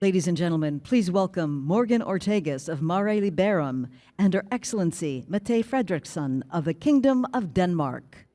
Ladies and gentlemen, please welcome Morgan Ortagus of Mare Liberum and Her Excellency Mette Frederiksen of the Kingdom of Denmark.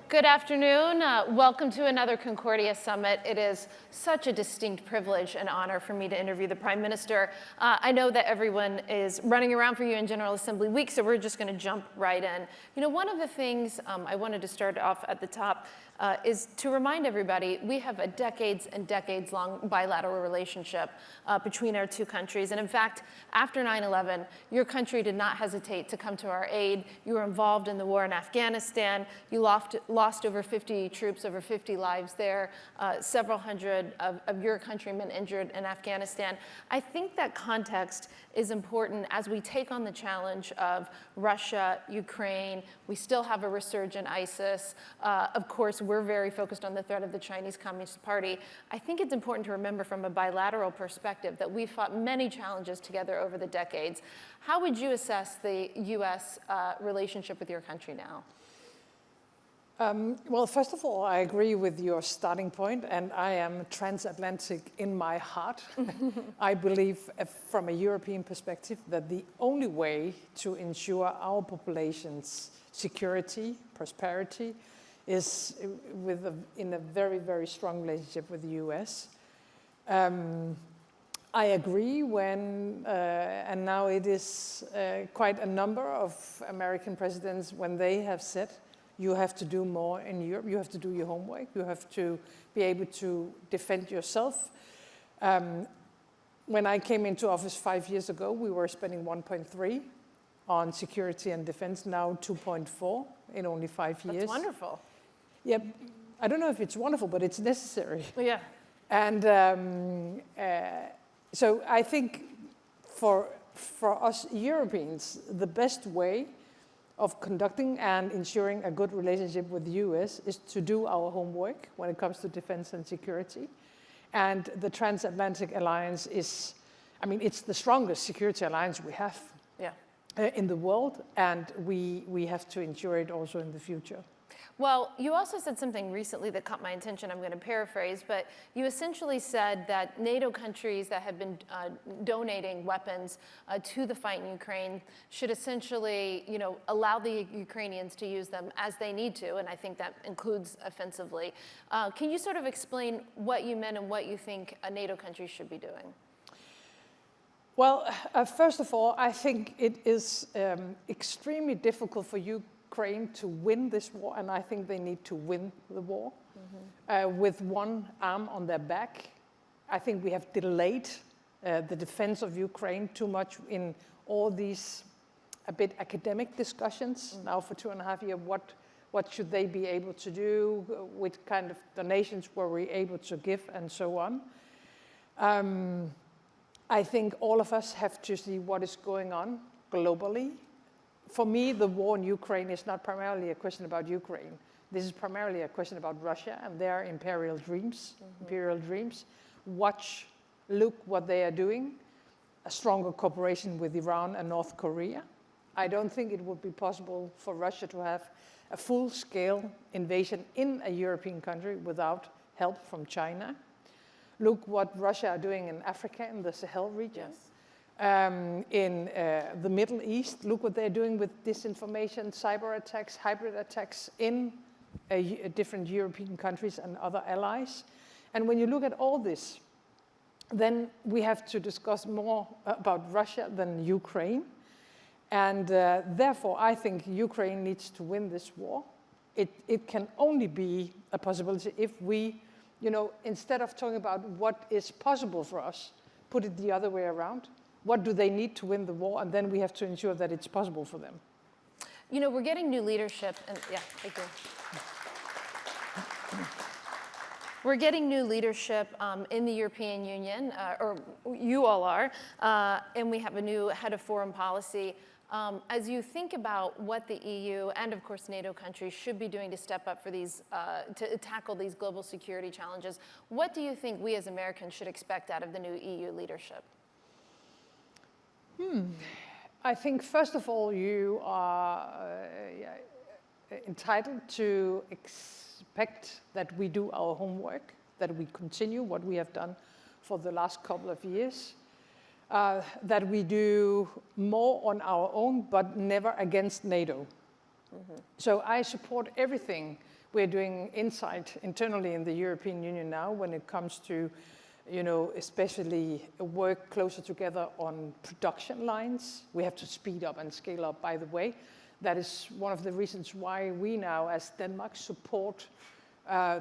Good afternoon. Welcome to another Concordia Summit. It is such a distinct privilege and honor for me to interview the Prime Minister. I know that everyone is running around for you in General Assembly week, so we're just going to jump right in. You know, one of the things I wanted to start off at the top is to remind everybody we have a decades and decades long bilateral relationship between our two countries. And in fact, after 9/11, your country did not hesitate to come to our aid. You were involved in the war in Afghanistan. You lost over 50 troops, over 50 lives there, several hundred of your countrymen injured in Afghanistan. I think that context is important as we take on the challenge of Russia, Ukraine. We still have a resurgent ISIS. Of course, we're very focused on the threat of the Chinese Communist Party. I think it's important to remember from a bilateral perspective that we've fought many challenges together over the decades. How would you assess the U.S. Relationship with your country now? Well, first of all, I agree with your starting point, and I am transatlantic in my heart. I believe, from a European perspective, that the only way to ensure our population's security, prosperity, is in a very, very strong relationship with the US. I agree and now it is quite a number of American presidents when they have said, you have to do more in Europe, you have to do your homework, you have to be able to defend yourself. When I came into office 5 years ago, we were spending 1.3 on security and defense, now 2.4 in only 5 years. That's wonderful. Yeah, I don't know if it's wonderful, but it's necessary. Yeah. And so I think for us Europeans, the best way of conducting and ensuring a good relationship with the US is to do our homework when it comes to defense and security. And the transatlantic alliance is, I mean, it's the strongest security alliance we have in the world, and we have to ensure it also in the future. Well, you also said something recently that caught my attention. I'm going to paraphrase, but you essentially said that NATO countries that have been donating weapons to the fight in Ukraine should essentially, allow the Ukrainians to use them as they need to, and I think that includes offensively. Can you sort of explain what you meant and what you think a NATO country should be doing? Well, first of all, I think it is extremely difficult for Ukraine to win this war, and I think they need to win the war with one arm on their back. I think we have delayed the defense of Ukraine too much in all these a bit academic discussions now for 2.5 years. What should they be able to do? What kind of donations were we able to give, and so on. I think all of us have to see what is going on globally. For me, the war in Ukraine is not primarily a question about Ukraine. This is primarily a question about Russia and their imperial dreams. Look what they are doing. A stronger cooperation with Iran and North Korea. I don't think it would be possible for Russia to have a full-scale invasion in a European country without help from China. Look what Russia are doing in Africa, in the Sahel region. Yes. In the Middle East, look what they're doing with disinformation, cyber attacks, hybrid attacks in different European countries and other allies. And when you look at all this, then we have to discuss more about Russia than Ukraine. And therefore, I think Ukraine needs to win this war. It can only be a possibility if we, instead of talking about what is possible for us, put it the other way around. What do they need to win the war? And then we have to ensure that it's possible for them. We're getting new leadership, and thank you. We're getting new leadership in the European Union, or you all are, and we have a new head of foreign policy. As you think about what the EU and, of course, NATO countries should be doing to step up for these, to tackle these global security challenges, what do you think we as Americans should expect out of the new EU leadership? I think, first of all, entitled to expect that we do our homework, that we continue what we have done for the last couple of years, that we do more on our own, but never against NATO. So I support everything we're doing internally in the European Union now when it comes to, especially work closer together on production lines. We have to speed up and scale up, by the way. That is one of the reasons why we now, as Denmark, support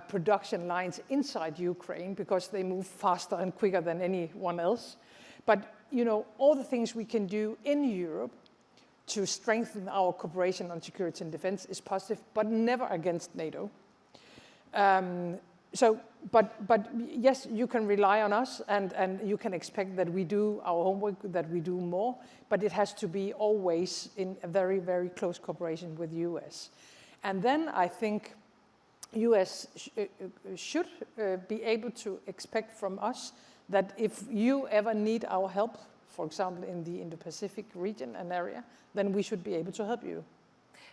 production lines inside Ukraine, because they move faster and quicker than anyone else. But, all the things we can do in Europe to strengthen our cooperation on security and defense is positive, but never against NATO. But yes, you can rely on us, and you can expect that we do our homework, that we do more, but it has to be always in a very, very close cooperation with the US. And then I think US should be able to expect from us that if you ever need our help, for example, in the Indo-Pacific region and area, then we should be able to help you.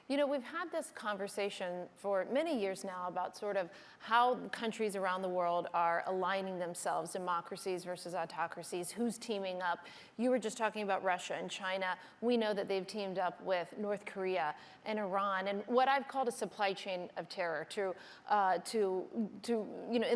We've had this conversation for many years now about sort of how countries around the world are aligning themselves, democracies versus autocracies, who's teaming up. You were just talking about Russia and China. We know that they've teamed up with North Korea and Iran, and what I've called a supply chain of terror in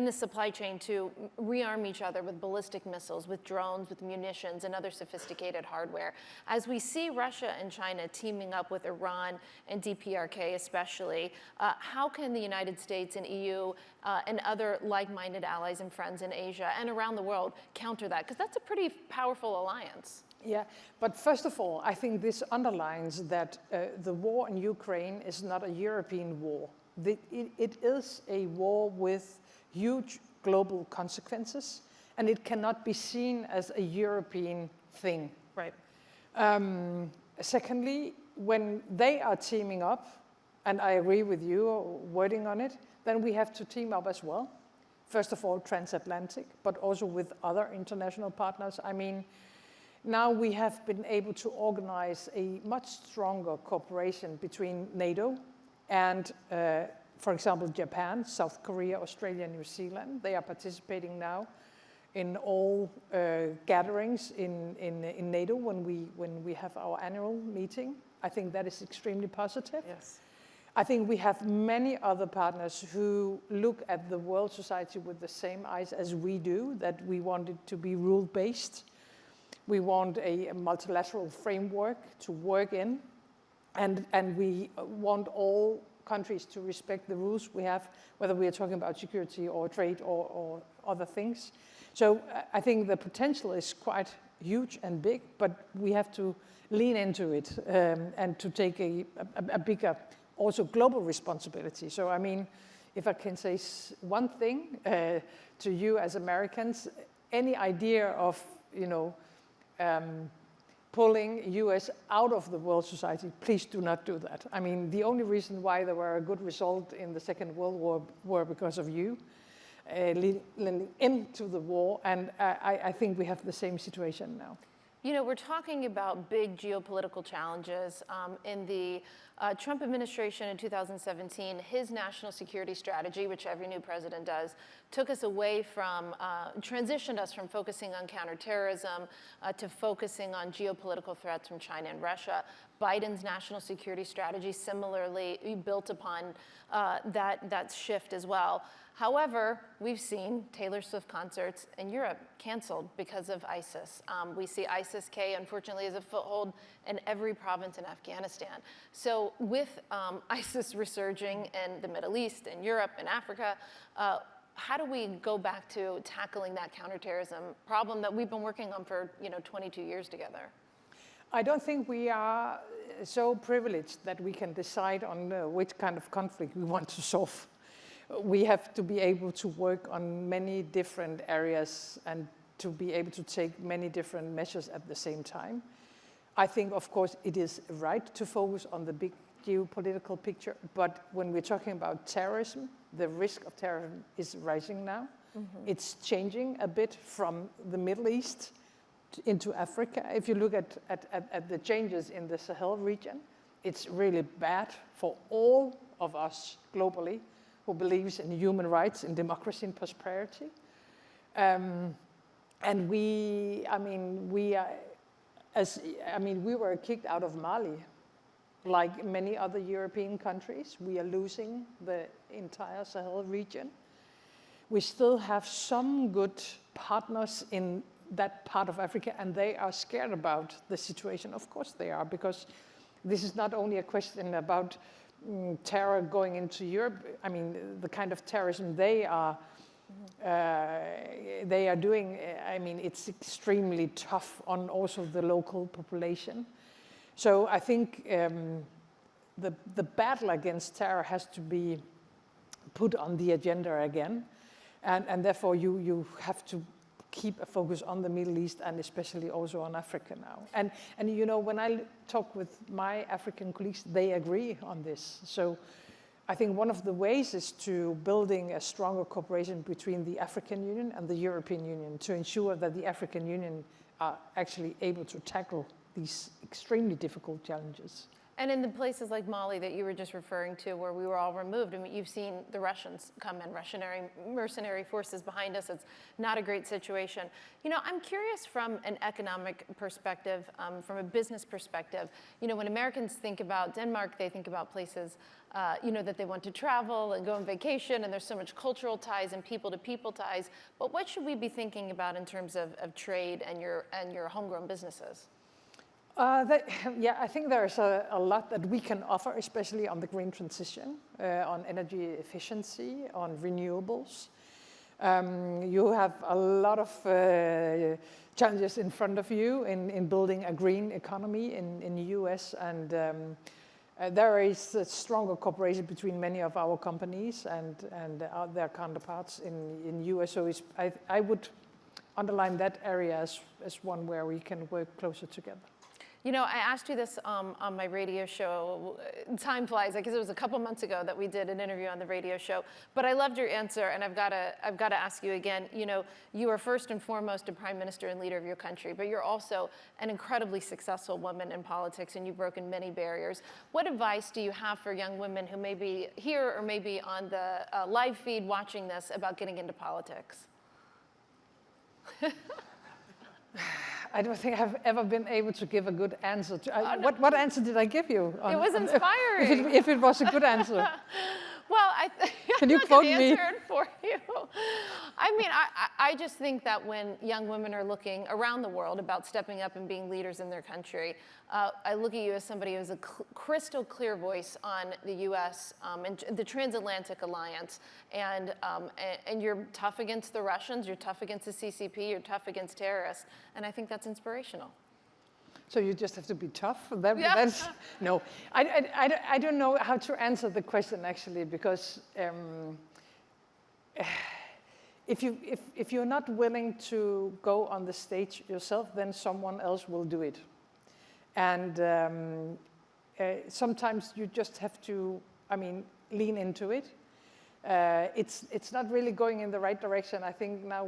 the supply chain to rearm each other with ballistic missiles, with drones, with munitions, and other sophisticated hardware. As we see Russia and China teaming up with Iran and DPRK especially, how can the United States and EU and other like-minded allies and friends in Asia and around the world counter that? Because that's a pretty powerful alliance. Yeah, but first of all, I think this underlines that the war in Ukraine is not a European war. It is a war with huge global consequences, and it cannot be seen as a European thing. Right. Secondly, when they are teaming up, and I agree with you, wording on it, then we have to team up as well. First of all, transatlantic, but also with other international partners. I mean, now we have been able to organize a much stronger cooperation between NATO and, for example, Japan, South Korea, Australia, New Zealand. They are participating now in all gatherings in NATO when we have our annual meeting. I think that is extremely positive. Yes. I think we have many other partners who look at the world society with the same eyes as we do, that we want it to be rule-based. We want a multilateral framework to work in, and we want all countries to respect the rules we have, whether we are talking about security or trade or other things. So I think the potential is quite huge and big, but we have to lean into it and to take a bigger, also global responsibility. So I mean, if I can say one thing to you as Americans, any idea of, pulling US out of the world society, please do not do that. I mean, the only reason why there were a good result in the Second World War were because of you leading into the war, and I think we have the same situation now. We're talking about big geopolitical challenges. In the Trump administration in 2017, his national security strategy, which every new president does, took us away from, transitioned us from focusing on counterterrorism to focusing on geopolitical threats from China and Russia. Biden's national security strategy similarly built upon that shift as well. However, we've seen Taylor Swift concerts in Europe canceled because of ISIS. We see ISIS-K, unfortunately, as a foothold in every province in Afghanistan. So with ISIS resurging in the Middle East, in Europe, in Africa, how do we go back to tackling that counterterrorism problem that we've been working on for 22 years together? I don't think we are so privileged that we can decide on which kind of conflict we want to solve. We have to be able to work on many different areas and to be able to take many different measures at the same time. I think, of course, it is right to focus on the big geopolitical picture, but when we're talking about terrorism, the risk of terrorism is rising now. Mm-hmm. It's changing a bit from the Middle East into Africa. If you look at the changes in the Sahel region, it's really bad for all of us globally who believes in human rights, in democracy and prosperity. And we were kicked out of Mali. Like many other European countries, we are losing the entire Sahel region. We still have some good partners in that part of Africa, and they are scared about the situation. Of course they are, because this is not only a question about terror going into Europe. I mean, the kind of terrorism they are doing, I mean, it's extremely tough on also the local population. So I think the battle against terror has to be put on the agenda again. And therefore you have to keep a focus on the Middle East and especially also on Africa now. And you know, when I talk with my African colleagues, they agree on this. So I think one of the ways is to building a stronger cooperation between the African Union and the European Union to ensure that the African Union are actually able to tackle these extremely difficult challenges. And in the places like Mali that you were just referring to, where we were all removed, I mean, you've seen the Russians come in, Russian mercenary forces behind us. It's not a great situation. You know, I'm curious from an economic perspective, from a business perspective. You know, when Americans think about Denmark, they think about places, you know, that they want to travel and go on vacation, and there's so much cultural ties and people-to-people ties. But what should we be thinking about in terms of trade and your homegrown businesses? Yeah, I think there's a lot that we can offer, especially on the green transition, on energy efficiency, on renewables. You have a lot of challenges in front of you in building a green economy in the US, and there is a stronger cooperation between many of our companies and their counterparts in the US. So I would underline that area as one where we can work closer together. You know, I asked you this on my radio show. Time flies. I guess it was a couple months ago that we did an interview on the radio show. But I loved your answer, and I've got to ask you again. You know, you are first and foremost a prime minister and leader of your country, but you're also an incredibly successful woman in politics, and you've broken many barriers. What advice do you have for young women who may be here or maybe on the live feed watching this about getting into politics? I don't think I've ever been able to give a good answer. What answer did I give you? It was inspiring. If it was a good answer. Well, Can you quote me? Answer it for you. I mean, I just think that when young women are looking around the world about stepping up and being leaders in their country, I look at you as somebody who has a crystal clear voice on the U.S. And the transatlantic alliance, and you're tough against the Russians, you're tough against the CCP, you're tough against terrorists, and I think that's inspirational. So you just have to be tough? Yeah. No, I don't know how to answer the question actually, because if you're not willing to go on the stage yourself, then someone else will do it. And sometimes you just have to, lean into it. It's not really going in the right direction. I think now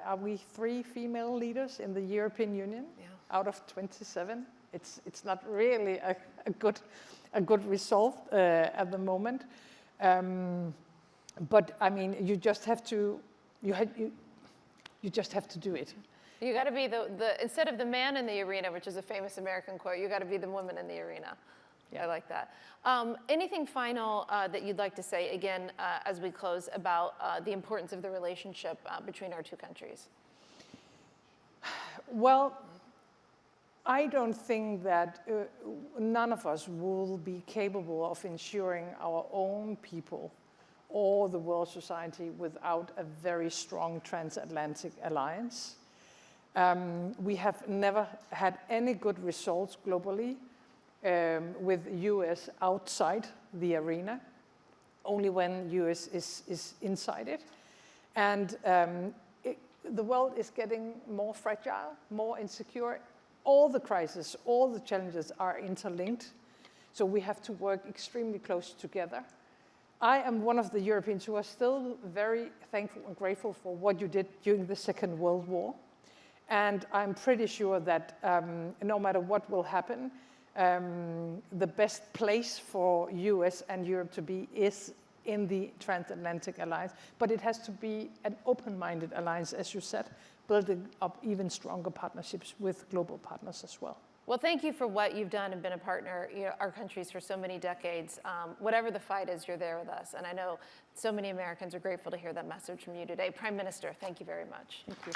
are we 3 female leaders in the European Union? Yeah. Out of 27, it's not really a good result at the moment. But I mean, you just have to do it. You got to be the instead of the man in the arena, which is a famous American quote, you got to be the woman in the arena. Yeah, I like that. Anything final that you'd like to say again as we close about the importance of the relationship between our two countries? Well, I don't think that none of us will be capable of ensuring our own people or the world society without a very strong transatlantic alliance. We have never had any good results globally with US outside the arena, only when US is inside it. And the world is getting more fragile, more insecure. All the crises, all the challenges are interlinked, so we have to work extremely close together. I am one of the Europeans who are still very thankful and grateful for what you did during the Second World War, and I'm pretty sure that no matter what will happen, The best place for US and Europe to be is in the transatlantic alliance, but it has to be an open-minded alliance, as you said, building up even stronger partnerships with global partners as well. Well, thank you for what you've done and been a partner, our countries for so many decades. Whatever the fight is, you're there with us. And I know so many Americans are grateful to hear that message from you today. Prime Minister, thank you very much. Thank you.